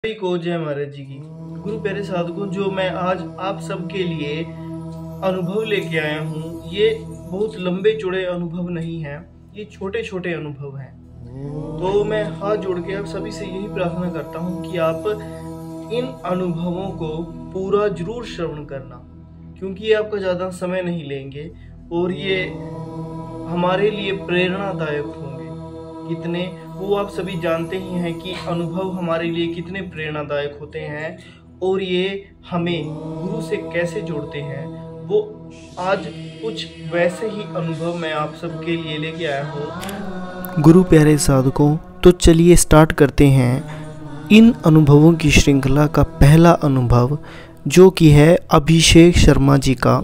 सभी को जय महाराज जी की। गुरु प्यारे साधकों, जो मैं आज आप सबके लिए अनुभव लेके आया हूँ, ये बहुत लंबे चौड़े अनुभव नहीं हैं, ये छोटे छोटे अनुभव हैं। तो मैं हाथ जोड़ के आप सभी से यही प्रार्थना करता हूँ कि आप इन अनुभवों को पूरा जरूर श्रवण करना, क्योंकि ये आपका ज़्यादा समय नहीं लेंगे और ये हमारे लिए प्रेरणादायक होंगे। कितने वो आप सभी जानते ही हैं कि अनुभव हमारे लिए कितने प्रेरणादायक होते हैं और ये हमें गुरु से कैसे जोड़ते हैं। वो आज कुछ वैसे ही अनुभव मैं आप सबके लिए लेके आया हूँ। गुरु प्यारे साधकों, तो चलिए स्टार्ट करते हैं इन अनुभवों की श्रृंखला का पहला अनुभव, जो कि है अभिषेक शर्मा जी का।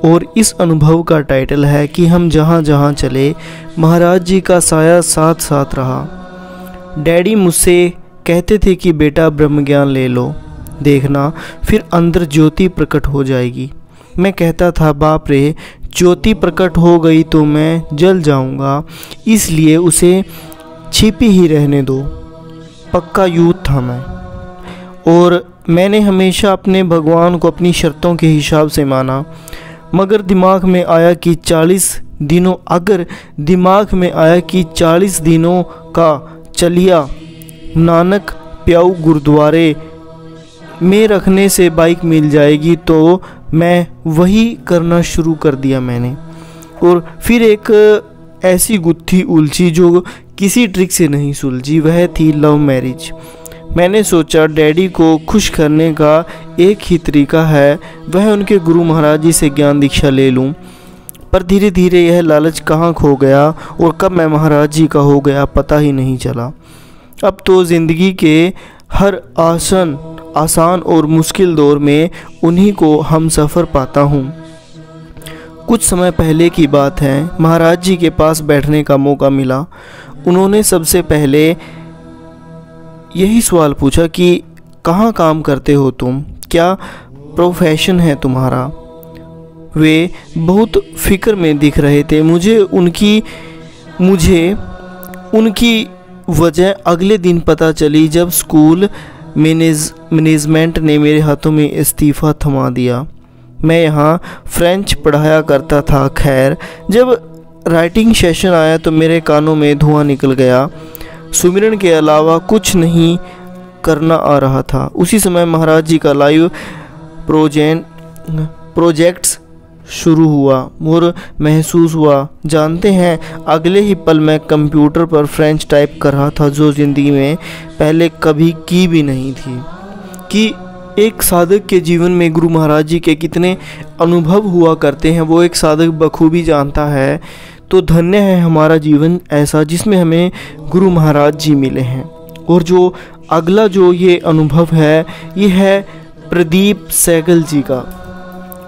और इस अनुभव का टाइटल है कि हम जहाँ जहाँ चले महाराज जी का साया साथ साथ रहा। डैडी मुझसे कहते थे कि बेटा ब्रह्म ज्ञान ले लो, देखना फिर अंदर ज्योति प्रकट हो जाएगी। मैं कहता था बाप रे, ज्योति प्रकट हो गई तो मैं जल जाऊंगा, इसलिए उसे छिपी ही रहने दो। पक्का यूथ था मैं, और मैंने हमेशा अपने भगवान को अपनी शर्तों के हिसाब से माना। मगर दिमाग में आया कि 40 दिनों का चलिया नानक प्याऊ गुरुद्वारे में रखने से बाइक मिल जाएगी, तो मैं वही करना शुरू कर दिया मैंने। और फिर एक ऐसी गुत्थी उलझी जो किसी ट्रिक से नहीं सुलझी, वह थी लव मैरिज। मैंने सोचा डैडी को खुश करने का एक ही तरीका है, वह उनके गुरु महाराज जी से ज्ञान दीक्षा ले लूं। पर धीरे धीरे यह लालच कहाँ खो गया और कब मैं महाराज जी का हो गया पता ही नहीं चला। अब तो ज़िंदगी के हर आसान और मुश्किल दौर में उन्हीं को हम सफ़र पाता हूँ। कुछ समय पहले की बात है, महाराज जी के पास बैठने का मौका मिला। उन्होंने सबसे पहले यही सवाल पूछा कि कहाँ काम करते हो तुम, क्या प्रोफेशन है तुम्हारा। वे बहुत फिक्र में दिख रहे थे। मुझे उनकी वजह अगले दिन पता चली जब स्कूल मैनेजमेंट ने मेरे हाथों में इस्तीफ़ा थमा दिया। मैं यहाँ फ्रेंच पढ़ाया करता था। खैर, जब राइटिंग सेशन आया तो मेरे कानों में धुआं निकल गया। सुमिरन के अलावा कुछ नहीं करना आ रहा था। उसी समय महाराज जी का लाइव प्रोजेक्ट्स शुरू हुआ और महसूस हुआ। जानते हैं, अगले ही पल मैं कंप्यूटर पर फ्रेंच टाइप कर रहा था, जो ज़िंदगी में पहले कभी की भी नहीं थी। कि एक साधक के जीवन में गुरु महाराज जी के कितने अनुभव हुआ करते हैं, वो एक साधक बखूबी जानता है। तो धन्य है हमारा जीवन ऐसा जिसमें हमें गुरु महाराज जी मिले हैं। और जो अगला जो ये अनुभव है, ये है प्रदीप सहगल जी का।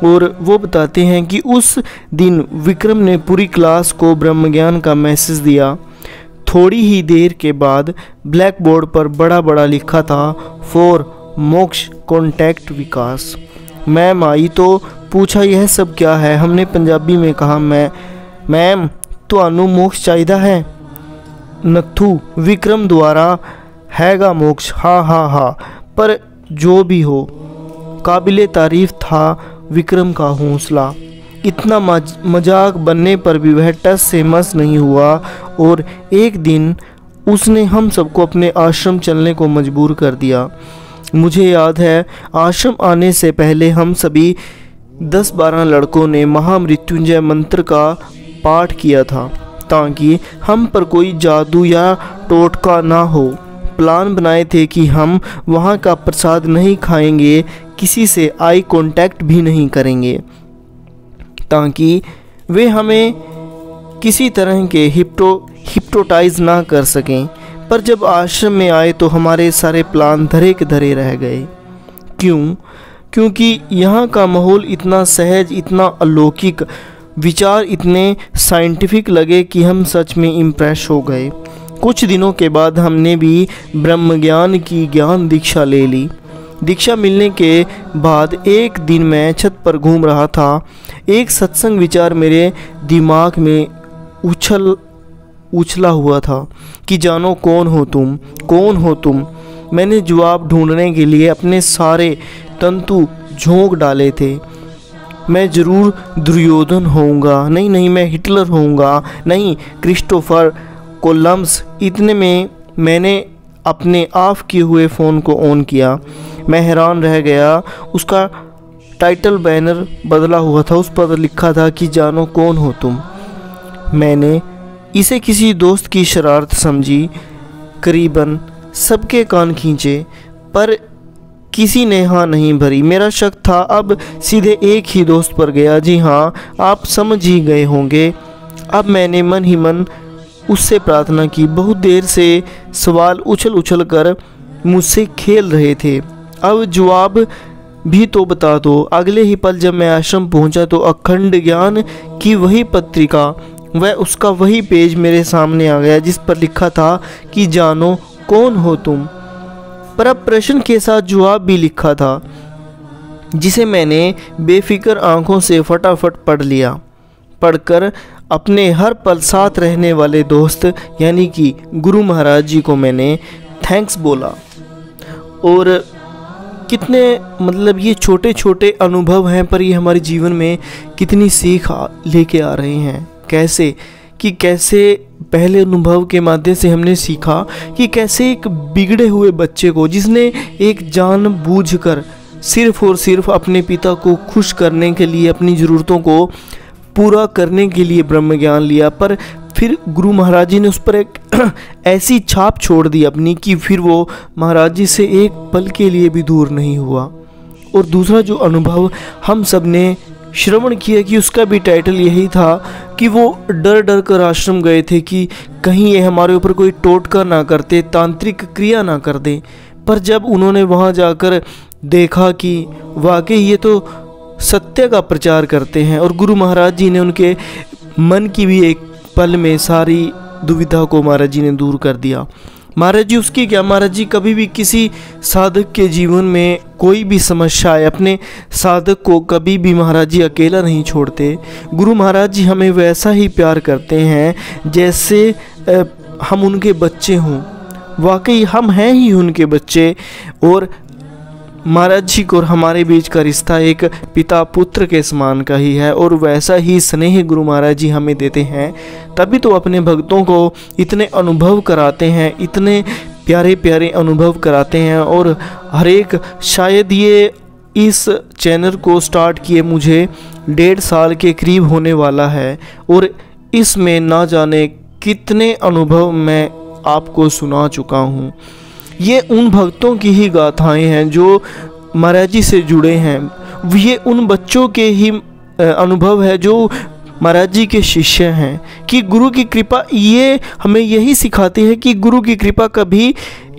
और वो बताते हैं कि उस दिन विक्रम ने पूरी क्लास को ब्रह्म ज्ञान का मैसेज दिया। थोड़ी ही देर के बाद ब्लैक बोर्ड पर बड़ा बड़ा लिखा था, फॉर मोक्ष कॉन्टैक्ट विकास। मैम आई तो पूछा यह सब क्या है। हमने पंजाबी में कहा, मैम ਤੁਹਾਨੂੰ मोक्ष चाहिदा है। नथू विक्रम द्वारा हैगा मोक्ष, हाँ। पर जो भी हो, काबिले तारीफ था विक्रम का हौसला। इतना मजाक बनने पर भी वह टस से मस नहीं हुआ और एक दिन उसने हम सबको अपने आश्रम चलने को मजबूर कर दिया। मुझे याद है, आश्रम आने से पहले हम सभी 10-12 लड़कों ने महामृत्युंजय मंत्र का पाठ किया था, ताकि हम पर कोई जादू या टोटका ना हो। प्लान बनाए थे कि हम वहाँ का प्रसाद नहीं खाएंगे, किसी से आई कांटेक्ट भी नहीं करेंगे, ताकि वे हमें किसी तरह के हिप्नोटाइज ना कर सकें। पर जब आश्रम में आए तो हमारे सारे प्लान धरे के धरे रह गए। क्योंकि यहाँ का माहौल इतना सहज, इतना अलौकिक, विचार इतने साइंटिफिक लगे कि हम सच में इम्प्रेस हो गए। कुछ दिनों के बाद हमने भी ब्रह्म ज्ञान की ज्ञान दीक्षा ले ली। दीक्षा मिलने के बाद एक दिन मैं छत पर घूम रहा था। एक सत्संग विचार मेरे दिमाग में उछला हुआ था कि जानो कौन हो तुम। मैंने जवाब ढूंढने के लिए अपने सारे तंतु झोंक डाले थे। मैं ज़रूर दुर्योधन होऊंगा, नहीं मैं हिटलर होऊंगा, नहीं क्रिस्टोफर कोलंबस। इतने में मैंने अपने ऑफ किए हुए फ़ोन को ऑन किया। मैं हैरान रह गया। उसका टाइटल बैनर बदला हुआ था। उस पर लिखा था कि जानो कौन हो तुम। मैंने इसे किसी दोस्त की शरारत समझी। करीबन सबके कान खींचे पर किसी ने हाँ नहीं भरी। मेरा शक था अब सीधे एक ही दोस्त पर गया। जी हाँ, आप समझ ही गए होंगे। अब मैंने मन ही मन उससे प्रार्थना की। बहुत देर से सवाल उछल कर मुझसे खेल रहे थे। अब जवाब भी तो बता दो। अगले ही पल जब मैं आश्रम पहुंचा तो अखंड ज्ञान की वही पत्रिका वह उसका वही पेज मेरे सामने आ गया जिस पर लिखा था कि जानो कौन हो तुम। पर अब प्रश्न के साथ जवाब भी लिखा था, जिसे मैंने बेफिक्र आंखों से फटाफट पढ़ लिया। पढ़कर अपने हर पल साथ रहने वाले दोस्त यानी कि गुरु महाराज जी को मैंने थैंक्स बोला। और कितने ये छोटे छोटे अनुभव हैं, पर ये हमारे जीवन में कितनी सीख लेके आ रहे हैं। कैसे पहले अनुभव के माध्यम से हमने सीखा कि कैसे एक बिगड़े हुए बच्चे को, जिसने एक जानबूझकर सिर्फ और सिर्फ अपने पिता को खुश करने के लिए, अपनी ज़रूरतों को पूरा करने के लिए ब्रह्म ज्ञान लिया, पर फिर गुरु महाराज जी ने उस पर एक ऐसी छाप छोड़ दी अपनी कि फिर वो महाराज जी से एक पल के लिए भी दूर नहीं हुआ। और दूसरा जो अनुभव हम सब ने श्रवण किया कि उसका भी टाइटल यही था कि वो डर कर आश्रम गए थे कि कहीं ये हमारे ऊपर कोई टोटका ना करते, तांत्रिक क्रिया ना कर दे। पर जब उन्होंने वहाँ जाकर देखा कि वाकई ये तो सत्य का प्रचार करते हैं, और गुरु महाराज जी ने उनके मन की भी एक पल में सारी दुविधा को महाराज जी ने दूर कर दिया। महाराज जी उसकी क्या, महाराज जी कभी भी किसी साधक के जीवन में कोई भी समस्या आए, अपने साधक को कभी भी महाराज जी अकेला नहीं छोड़ते। गुरु महाराज जी हमें वैसा ही प्यार करते हैं जैसे हम उनके बच्चे हों। वाकई हम हैं ही उनके बच्चे, और महाराज जी को और हमारे बीच का रिश्ता एक पिता पुत्र के समान का ही है, और वैसा ही स्नेह गुरु महाराज जी हमें देते हैं। तभी तो अपने भक्तों को इतने अनुभव कराते हैं, इतने प्यारे प्यारे अनुभव कराते हैं। और हर एक, शायद ये इस चैनल को स्टार्ट किए मुझे 1.5 साल के करीब होने वाला है, और इसमें ना जाने कितने अनुभव मैं आपको सुना चुका हूँ। ये उन भक्तों की ही गाथाएं हैं जो महाराज जी से जुड़े हैं। ये उन बच्चों के ही अनुभव है जो महाराज जी के शिष्य हैं। कि गुरु की कृपा ये हमें यही सिखाती है कि गुरु की कृपा कभी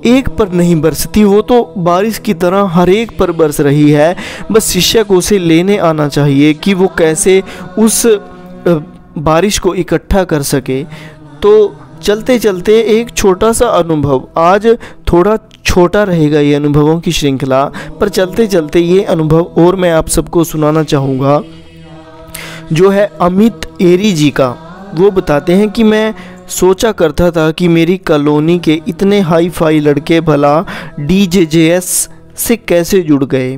एक पर नहीं बरसती, वो तो बारिश की तरह हर एक पर बरस रही है। बस शिष्य को उसे लेने आना चाहिए कि वो कैसे उस बारिश को इकट्ठा कर सके। तो चलते चलते एक छोटा सा अनुभव, आज थोड़ा छोटा रहेगा ये अनुभवों की श्रृंखला, पर चलते चलते ये अनुभव और मैं आप सबको सुनाना चाहूँगा, जो है अमित एरी जी का। वो बताते हैं कि मैं सोचा करता था कि मेरी कॉलोनी के इतने हाई फाई लड़के भला DJJS से कैसे जुड़ गए।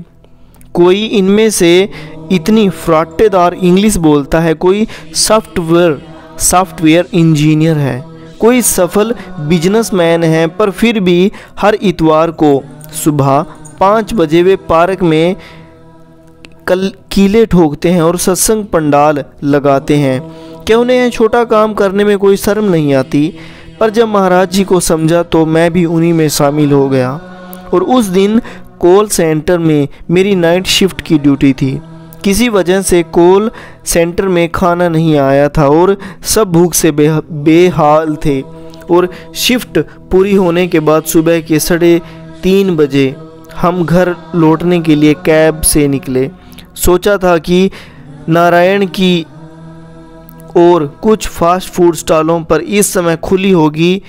कोई इनमें से इतनी फ्राटेदार इंग्लिश बोलता है, कोई सॉफ्टवेयर इंजीनियर है, कोई सफल बिजनेसमैन है, पर फिर भी हर इतवार को सुबह 5 बजे वे पार्क में कीले ठोकते हैं और सत्संग पंडाल लगाते हैं। क्या उन्हें यह छोटा काम करने में कोई शर्म नहीं आती? पर जब महाराज जी को समझा तो मैं भी उन्हीं में शामिल हो गया। और उस दिन कॉल सेंटर में मेरी नाइट शिफ्ट की ड्यूटी थी। किसी वजह से कॉल सेंटर में खाना नहीं आया था और सब भूख से बेहाल थे। और शिफ्ट पूरी होने के बाद सुबह के 3:30 बजे हम घर लौटने के लिए कैब से निकले। सोचा था कि नारायण की और कुछ फास्ट फूड स्टॉलों पर इस समय खुली होगी,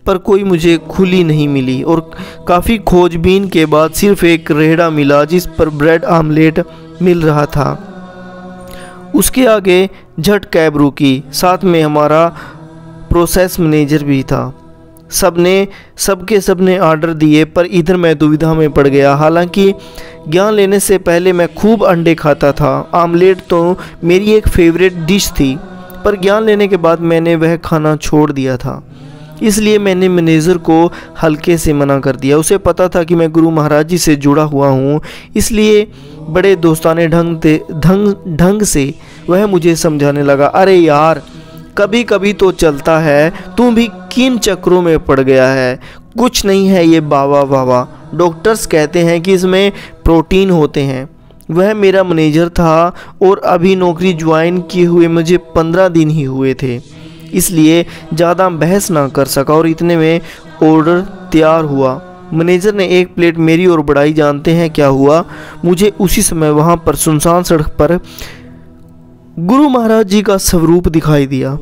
पर कोई मुझे खुली नहीं मिली। और काफ़ी खोजबीन के बाद सिर्फ एक रेहड़ा मिला जिस पर ब्रेड आमलेट मिल रहा था। उसके आगे झट कैब रुकी, साथ में हमारा प्रोसेस मैनेजर भी था। सबने ऑर्डर दिए, पर इधर मैं दुविधा में पड़ गया। हालांकि ज्ञान लेने से पहले मैं खूब अंडे खाता था, आमलेट तो मेरी एक फेवरेट डिश थी, पर ज्ञान लेने के बाद मैंने वह खाना छोड़ दिया था। इसलिए मैंने मैनेजर को हल्के से मना कर दिया। उसे पता था कि मैं गुरु महाराज जी से जुड़ा हुआ हूँ, इसलिए बड़े दोस्ताने ढंग से वह मुझे समझाने लगा, अरे यार कभी कभी तो चलता है, तू भी किन चक्रों में पड़ गया है, कुछ नहीं है ये बाबा, डॉक्टर्स कहते हैं कि इसमें प्रोटीन होते हैं। वह मेरा मैनेजर था और अभी नौकरी ज्वाइन किए हुए मुझे 15 दिन ही हुए थे, इसलिए ज़्यादा बहस ना कर सका और इतने में ऑर्डर तैयार हुआ। मैनेजर ने एक प्लेट मेरी और बढ़ाई। जानते हैं क्या हुआ? मुझे उसी समय वहाँ पर सुनसान सड़क पर गुरु महाराज जी का स्वरूप दिखाई दिया।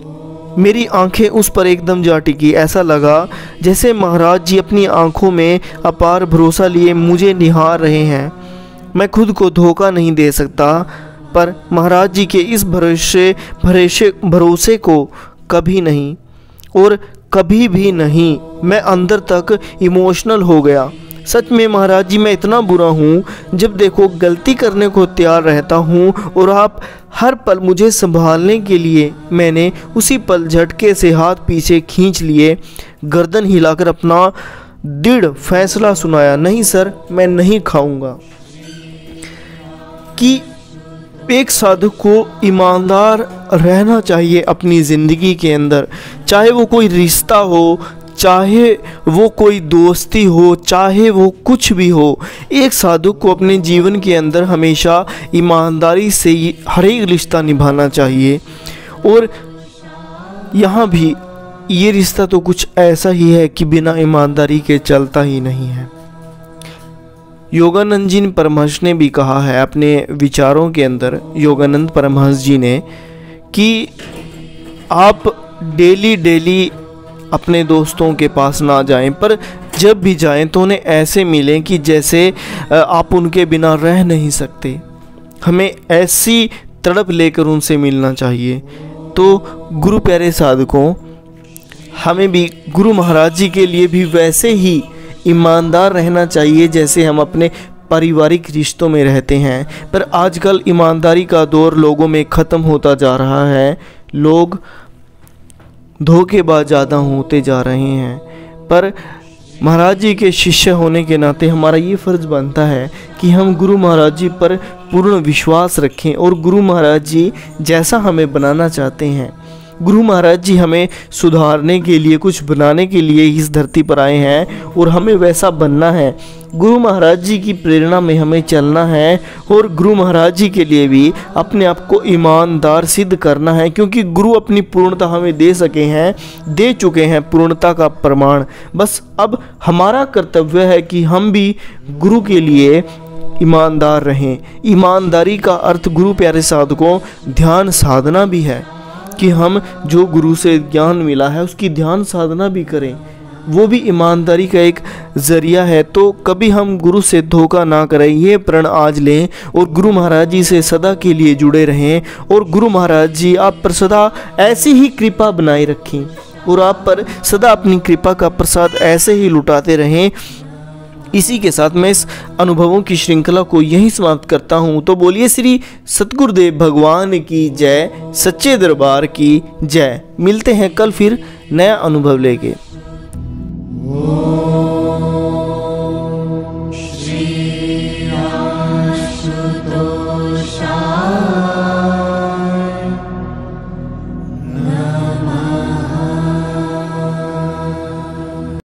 मेरी आंखें उस पर एकदम जा टिकी। ऐसा लगा जैसे महाराज जी अपनी आंखों में अपार भरोसा लिए मुझे निहार रहे हैं। मैं खुद को धोखा नहीं दे सकता, पर महाराज जी के इस भरोसे को कभी नहीं और कभी भी नहीं मैं अंदर तक इमोशनल हो गया। सच में महाराज जी, मैं इतना बुरा हूँ, जब देखो गलती करने को तैयार रहता हूँ और आप हर पल मुझे संभालने के लिए। मैंने उसी पल झटके से हाथ पीछे खींच लिए, गर्दन हिलाकर अपना दृढ़ फैसला सुनाया, नहीं सर, मैं नहीं खाऊंगा। कि एक साधु को ईमानदार रहना चाहिए अपनी ज़िंदगी के अंदर, चाहे वो कोई रिश्ता हो, चाहे वो कोई दोस्ती हो, चाहे वो कुछ भी हो। एक साधु को अपने जीवन के अंदर हमेशा ईमानदारी से हर एक रिश्ता निभाना चाहिए। और यहाँ भी ये रिश्ता तो कुछ ऐसा ही है कि बिना ईमानदारी के चलता ही नहीं है। योगानंद जी परमहंस ने भी कहा है अपने विचारों के अंदर, योगानंद परमहंस जी ने, कि आप डेली अपने दोस्तों के पास ना जाएं, पर जब भी जाएं तो उन्हें ऐसे मिलें कि जैसे आप उनके बिना रह नहीं सकते। हमें ऐसी तड़प लेकर उनसे मिलना चाहिए। तो गुरु प्यारे साधकों, हमें भी गुरु महाराज जी के लिए भी वैसे ही ईमानदार रहना चाहिए जैसे हम अपने पारिवारिक रिश्तों में रहते हैं। पर आजकल ईमानदारी का दौर लोगों में ख़त्म होता जा रहा है। लोग धोखेबाज ज़्यादा होते जा रहे हैं। पर महाराज जी के शिष्य होने के नाते हमारा ये फ़र्ज़ बनता है कि हम गुरु महाराज जी पर पूर्ण विश्वास रखें और गुरु महाराज जी जैसा हमें बनाना चाहते हैं। गुरु महाराज जी हमें सुधारने के लिए, कुछ बनाने के लिए इस धरती पर आए हैं और हमें वैसा बनना है। गुरु महाराज जी की प्रेरणा में हमें चलना है और गुरु महाराज जी के लिए भी अपने आप को ईमानदार सिद्ध करना है, क्योंकि गुरु अपनी पूर्णता हमें दे चुके हैं पूर्णता का प्रमाण। बस अब हमारा कर्तव्य है कि हम भी गुरु के लिए ईमानदार रहें। ईमानदारी का अर्थ गुरु प्यारे साधकों ध्यान साधना भी है, कि हम जो गुरु से ज्ञान मिला है उसकी ध्यान साधना भी करें। वो भी ईमानदारी का एक ज़रिया है। तो कभी हम गुरु से धोखा ना करें, ये प्रण आज लें और गुरु महाराज जी से सदा के लिए जुड़े रहें। और गुरु महाराज जी आप पर सदा ऐसी ही कृपा बनाए रखें और आप पर सदा अपनी कृपा का प्रसाद ऐसे ही लुटाते रहें। इसी के साथ मैं इस अनुभवों की श्रृंखला को यहीं समाप्त करता हूँ। तो बोलिए श्री सतगुरुदेव भगवान की जय, सच्चे दरबार की जय। मिलते हैं कल फिर नया अनुभव लेके।